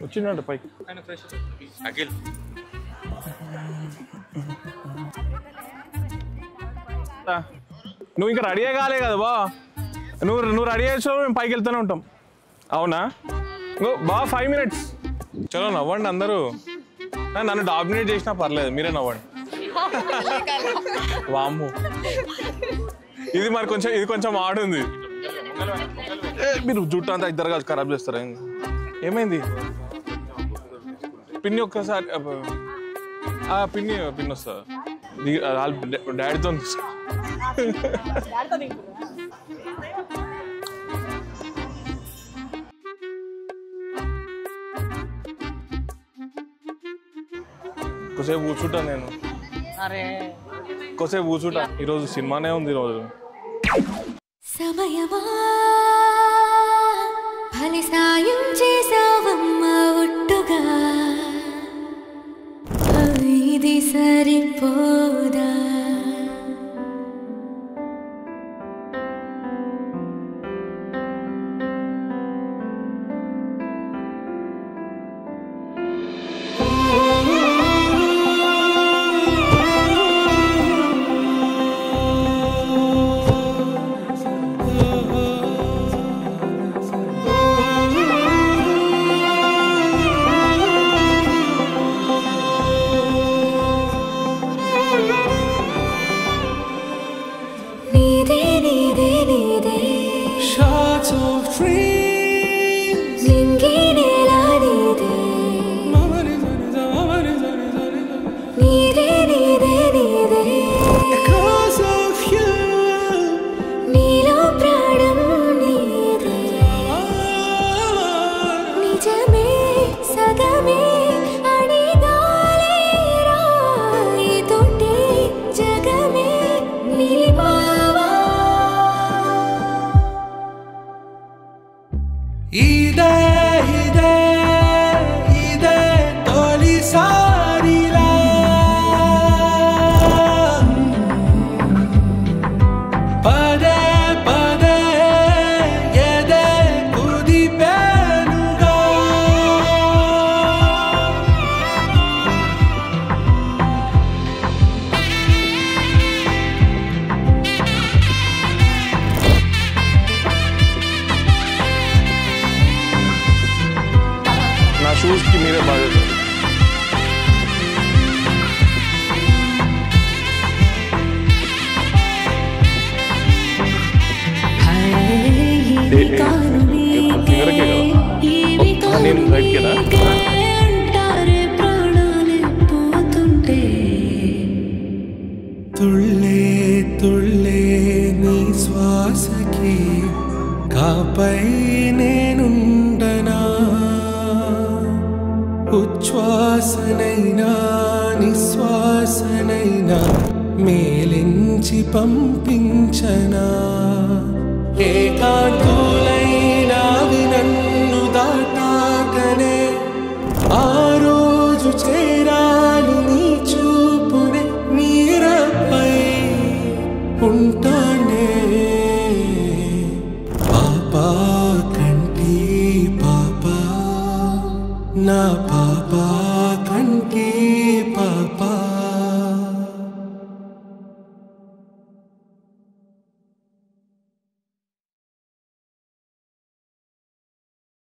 వచ్చిందంట పైకి. నువ్వు ఇంకా రెడీ కాలే కదా బా, నువ్వు రెడీ చేసావు, మేము పైకి వెళ్తూనే ఉంటాం. అవునా బా 5 minutes. చలో నవ్వండి అందరూ. నన్ను డామినేట్ చేసినా పర్లేదు, మీరే నవ్వండి. వామ్ము ఇది మరి కొంచెం ఆడుంది. మీరు జుట్టు అంతా ఇద్దరు కాదు ఖరాబ్ చేస్తారా? ఏమైంది? పిన్ని ఒక్కసారి పిన్ని వస్తా డాడీతో. కొద్దిసేపు కూర్చుంటా నేను, కొద్దిసేపు కూర్చుంటా. ఈరోజు సినిమానే ఉంది. ఈరోజు సమయమా ఫలి సాయం చేసావమ్మా ఒట్టుగా, ఇది సరిపోదా? शूज की मेरे बाजू నేను రైట్ కదా తుళ్ళే తుళ్ళే నీ శ్వాసకి కాపై నేనుండనా ఉచ్ఛ్వాసనైనా నిశ్వాసనైనా మేలించి పంపించనా ఏకాంతులైనావి నన్ను దాటాకనే ఆ రోజు చేరాలి నీ చూపునే నీరపై ఉంటానే పాపా కంటి పాపా నా పాపా